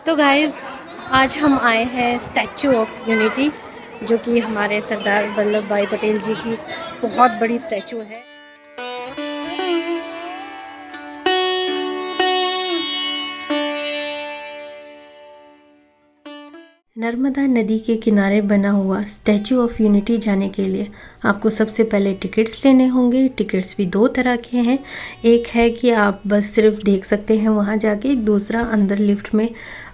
तो गाइस आज हम आए हैं स्टैचू ऑफ यूनिटी, जो कि हमारे सरदार वल्लभ भाई पटेल जी की बहुत बड़ी स्टैचू है। नर्मदा नदी के किनारे बना हुआ स्टैचू ऑफ यूनिटी जाने के लिए आपको सबसे पहले टिकट्स लेने होंगे। टिकट्स भी दो तरह के हैं। एक है कि आप बस सिर्फ देख सकते हैं वहाँ जाके, दूसरा अंदर लिफ्ट में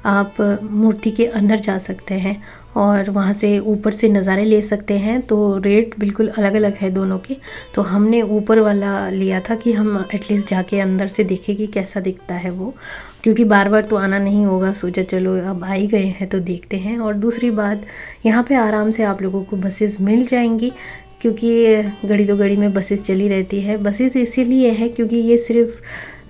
आप मूर्ति के अंदर जा सकते हैं और वहाँ से ऊपर से नज़ारे ले सकते हैं। तो रेट बिल्कुल अलग अलग है दोनों के। तो हमने ऊपर वाला लिया था कि हम एटलीस्ट जाके अंदर से देखें कि कैसा दिखता है वो, क्योंकि बार बार तो आना नहीं होगा। सोचा चलो अब आ ही गए हैं तो देखते हैं। और दूसरी बात, यहाँ पे आराम से आप लोगों को बसेस मिल जाएंगी, क्योंकि घड़ी दो घड़ी में बसेस चली रहती है। बसेस इसीलिए है क्योंकि ये सिर्फ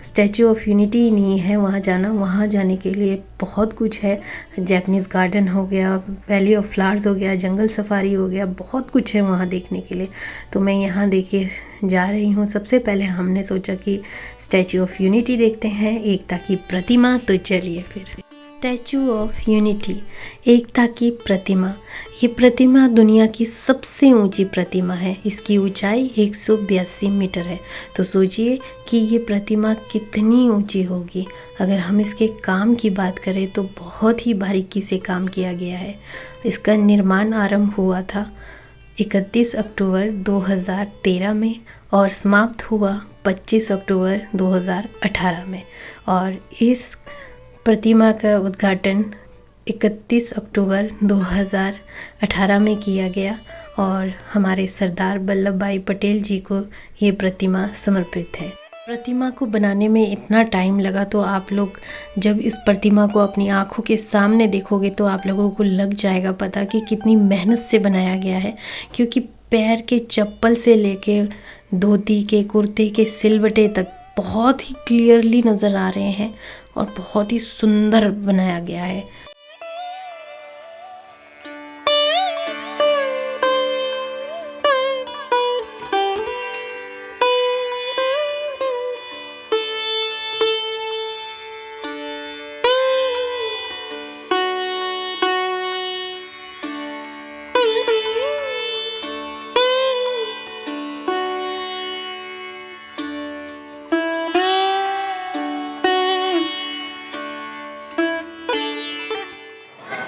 स्टैचू ऑफ यूनिटी ही नहीं है वहाँ जाना, वहाँ जाने के लिए बहुत कुछ है। जैपनीज़ गार्डन हो गया, वैली ऑफ फ्लावर्स हो गया, जंगल सफारी हो गया, बहुत कुछ है वहाँ देखने के लिए। तो मैं यहाँ देखिए जा रही हूँ। सबसे पहले हमने सोचा कि स्टैचू ऑफ यूनिटी देखते हैं, एकता की प्रतिमा। तो चलिए फिर स्टैचू ऑफ यूनिटी, एकता की प्रतिमा। ये प्रतिमा दुनिया की सबसे ऊंची प्रतिमा है। इसकी ऊंचाई 182 मीटर है। तो सोचिए कि ये प्रतिमा कितनी ऊंची होगी। अगर हम इसके काम की बात करें तो बहुत ही बारीकी से काम किया गया है। इसका निर्माण आरंभ हुआ था 31 अक्टूबर 2013 में और समाप्त हुआ 25 अक्टूबर 2018 में। और इस प्रतिमा का उद्घाटन 31 अक्टूबर 2018 में किया गया और हमारे सरदार वल्लभ भाई पटेल जी को ये प्रतिमा समर्पित है। प्रतिमा को बनाने में इतना टाइम लगा, तो आप लोग जब इस प्रतिमा को अपनी आंखों के सामने देखोगे तो आप लोगों को लग जाएगा पता कि कितनी मेहनत से बनाया गया है। क्योंकि पैर के चप्पल से लेके धोती के, कुर्ते के सिलवटे तक बहुत ही क्लियरली नज़र आ रहे हैं और बहुत ही सुंदर बनाया गया है।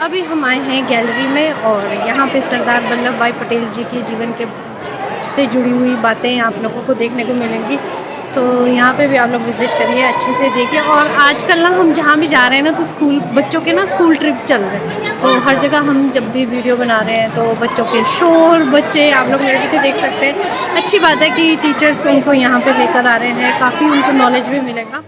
अभी हम आए हैं गैलरी में और यहाँ पे सरदार वल्लभ भाई पटेल जी के जीवन के से जुड़ी हुई बातें आप लोगों को देखने को मिलेंगी। तो यहाँ पे भी आप लोग विज़िट करिए, अच्छे से देखिए। और आजकल ना हम जहाँ भी जा रहे हैं ना तो स्कूल बच्चों के ना स्कूल ट्रिप चल रहे हैं। तो हर जगह हम जब भी वीडियो बना रहे हैं तो बच्चों के शोर, बच्चे आप लोग मेरे पीछे देख सकते हैं। अच्छी बात है कि टीचर्स उनको यहाँ पर लेकर आ रहे हैं, काफ़ी उनको नॉलेज भी मिलेगा।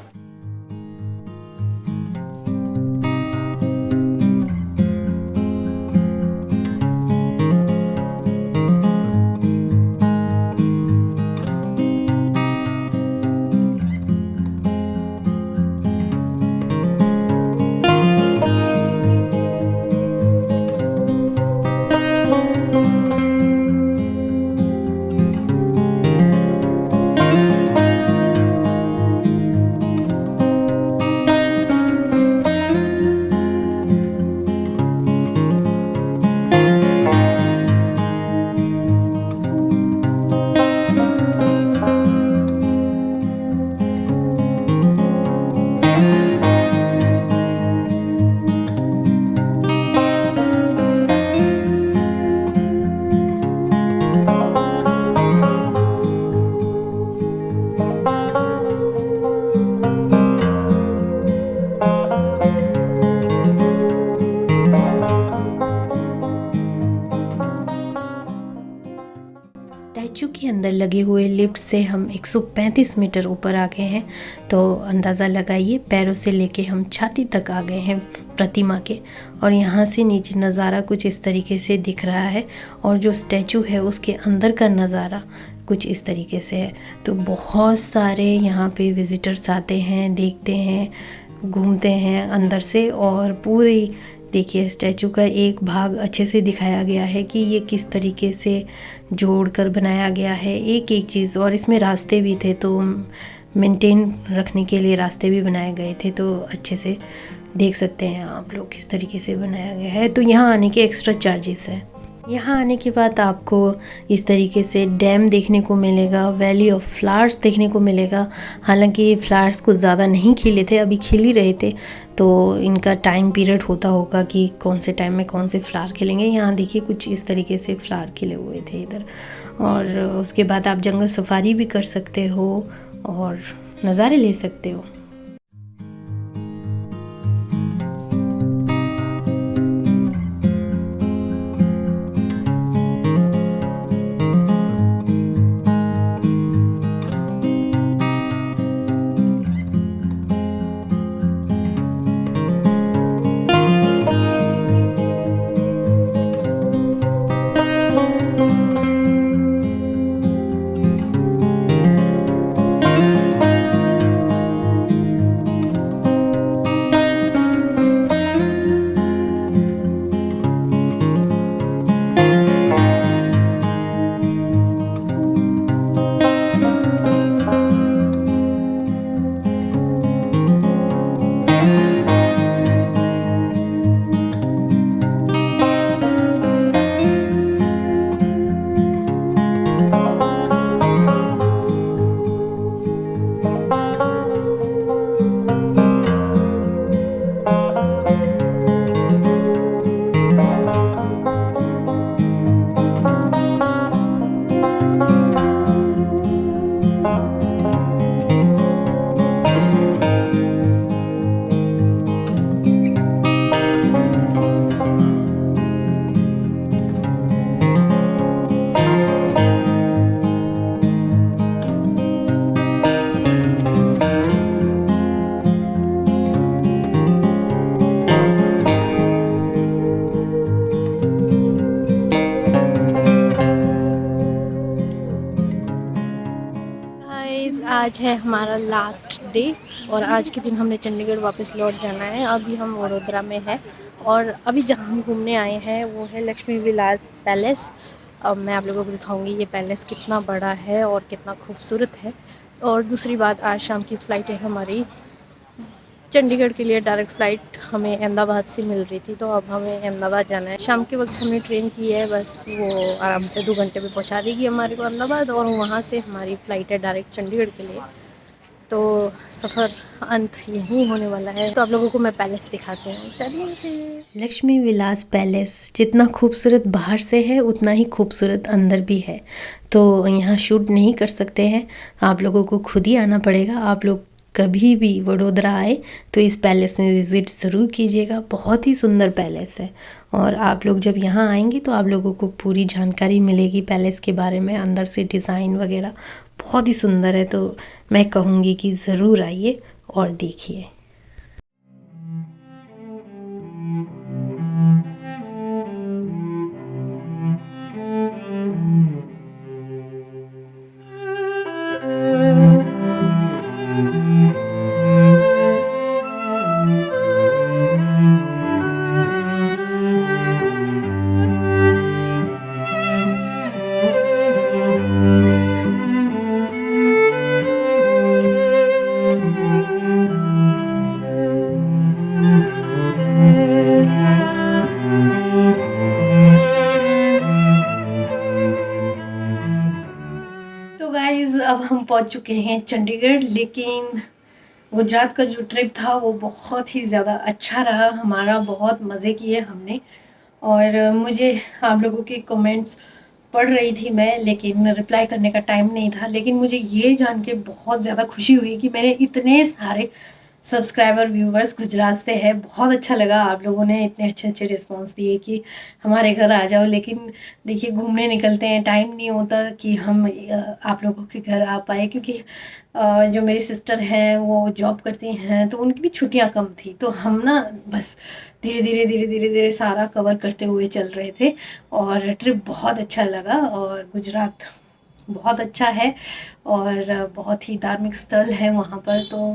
स्टैचू के अंदर लगे हुए लिफ्ट से हम 135 मीटर ऊपर आ गए हैं। तो अंदाज़ा लगाइए, पैरों से लेके हम छाती तक आ गए हैं प्रतिमा के। और यहाँ से नीचे नज़ारा कुछ इस तरीके से दिख रहा है और जो स्टैचू है उसके अंदर का नज़ारा कुछ इस तरीके से है। तो बहुत सारे यहाँ पे विज़िटर्स आते हैं, देखते हैं, घूमते हैं अंदर से। और पूरी देखिए स्टैचू का एक भाग अच्छे से दिखाया गया है कि ये किस तरीके से जोड़कर बनाया गया है एक एक चीज़। और इसमें रास्ते भी थे, तो मेंटेन रखने के लिए रास्ते भी बनाए गए थे। तो अच्छे से देख सकते हैं आप लोग किस तरीके से बनाया गया है। तो यहाँ आने के एक्स्ट्रा चार्जेस हैं। यहाँ आने के बाद आपको इस तरीके से डैम देखने को मिलेगा, वैली ऑफ फ्लावर्स देखने को मिलेगा। हालांकि फ्लावर्स कुछ ज़्यादा नहीं खिले थे, अभी खिल ही रहे थे, तो इनका टाइम पीरियड होता होगा कि कौन से टाइम में कौन से फ्लावर खिलेंगे। यहाँ देखिए कुछ इस तरीके से फ्लावर खिले हुए थे इधर। और उसके बाद आप जंगल सफारी भी कर सकते हो और नज़ारे ले सकते हो। आज है हमारा लास्ट डे और आज के दिन हमने चंडीगढ़ वापस लौट जाना है। अभी हम वडोदरा में है और अभी जहाँ हम घूमने आए हैं वो है लक्ष्मी विलास पैलेस। अब मैं आप लोगों को दिखाऊंगी ये पैलेस कितना बड़ा है और कितना खूबसूरत है। और दूसरी बात, आज शाम की फ़्लाइट है हमारी चंडीगढ़ के लिए। डायरेक्ट फ़्लाइट हमें अहमदाबाद से मिल रही थी, तो अब हमें अहमदाबाद जाना है। शाम के वक्त हमने ट्रेन की है, बस वो आराम से 2 घंटे में पहुंचा देगी हमारे को अहमदाबाद और वहां से हमारी फ़्लाइट है डायरेक्ट चंडीगढ़ के लिए। तो सफ़र अंत यहीं होने वाला है। तो आप लोगों को मैं पैलेस दिखाते हैं, चलिए। लक्ष्मी विलास पैलेस जितना खूबसूरत बाहर से है उतना ही खूबसूरत अंदर भी है। तो यहाँ शूट नहीं कर सकते हैं, आप लोगों को खुद ही आना पड़ेगा। आप लोग कभी भी वडोदरा आए तो इस पैलेस में विज़िट ज़रूर कीजिएगा। बहुत ही सुंदर पैलेस है और आप लोग जब यहाँ आएंगे तो आप लोगों को पूरी जानकारी मिलेगी पैलेस के बारे में। अंदर से डिज़ाइन वगैरह बहुत ही सुंदर है, तो मैं कहूँगी कि ज़रूर आइए और देखिए। तो गाइज़ अब हम पहुंच चुके हैं चंडीगढ़, लेकिन गुजरात का जो ट्रिप था वो बहुत ही ज़्यादा अच्छा रहा हमारा। बहुत मज़े किए हमने और मुझे आप लोगों के कमेंट्स पढ़ रही थी मैं, लेकिन रिप्लाई करने का टाइम नहीं था। लेकिन मुझे ये जान के बहुत ज़्यादा खुशी हुई कि मैंने इतने सारे सब्सक्राइबर व्यूवर्स गुजरात से है। बहुत अच्छा लगा, आप लोगों ने इतने अच्छे अच्छे रिस्पांस दिए कि हमारे घर आ जाओ। लेकिन देखिए घूमने निकलते हैं, टाइम नहीं होता कि हम आप लोगों के घर आ पाए, क्योंकि जो मेरी सिस्टर हैं वो जॉब करती हैं तो उनकी भी छुट्टियां कम थी। तो हम ना बस धीरे धीरे सारा कवर करते हुए चल रहे थे और ट्रिप बहुत अच्छा लगा। और गुजरात बहुत अच्छा है और बहुत ही धार्मिक स्थल है वहाँ पर, तो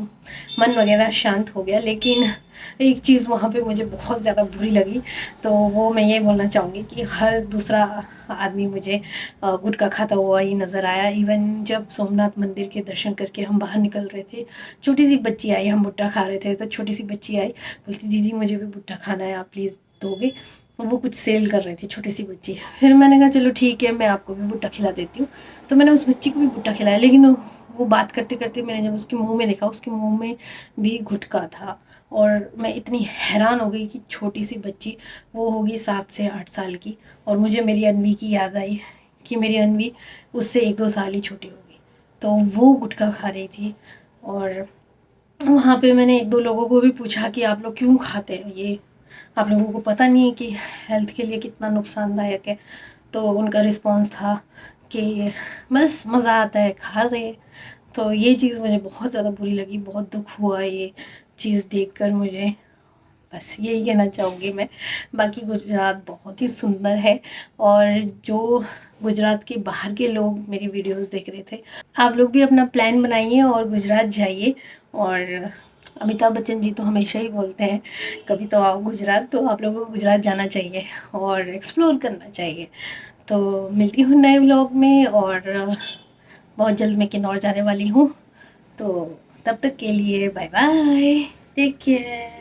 मन वगैरह शांत हो गया। लेकिन एक चीज़ वहाँ पे मुझे बहुत ज़्यादा बुरी लगी, तो वो मैं ये बोलना चाहूँगी कि हर दूसरा आदमी मुझे गुटखा खाता हुआ ही नज़र आया। इवन जब सोमनाथ मंदिर के दर्शन करके हम बाहर निकल रहे थे, छोटी सी बच्ची आई, हम भुट्टा खा रहे थे तो छोटी सी बच्ची आई, बोलती दीदी मुझे भी भुट्टा खाना है, आप प्लीज़ दोगे? वो कुछ सेल कर रही थी छोटी सी बच्ची। फिर मैंने कहा चलो ठीक है, मैं आपको भी भुट्टा खिला देती हूँ। तो मैंने उस बच्ची को भी भुट्टा खिलाया, लेकिन वो बात करते करते मैंने जब उसके मुंह में देखा, उसके मुंह में भी गुटखा था। और मैं इतनी हैरान हो गई कि छोटी सी बच्ची, वो होगी 7 से 8 साल की, और मुझे मेरी अनवी की याद आई कि मेरी अनवी उससे 1-2 साल ही छोटी होगी, तो वो गुटखा खा रही थी। और वहाँ पे मैंने 1-2 लोगों को भी पूछा कि आप लोग क्यों खाते हैं ये, आप लोगों को पता नहीं है कि हेल्थ के लिए कितना नुकसानदायक है? तो उनका रिस्पॉन्स था कि बस मज़ा आता है, खा रहे हैं। तो ये चीज़ मुझे बहुत ज़्यादा बुरी लगी, बहुत दुख हुआ ये चीज़ देखकर मुझे। बस यही कहना चाहूँगी मैं। बाकी गुजरात बहुत ही सुंदर है, और जो गुजरात के बाहर के लोग मेरी वीडियोस देख रहे थे, आप लोग भी अपना प्लान बनाइए और गुजरात जाइए। और अमिताभ बच्चन जी तो हमेशा ही बोलते हैं कभी तो आओ गुजरात, तो आप लोगों को गुजरात जाना चाहिए और एक्सप्लोर करना चाहिए। तो मिलती हूँ नए व्लॉग में, और बहुत जल्द मैं किन्नौर जाने वाली हूँ। तो तब तक के लिए बाय बाय, टेक केयर।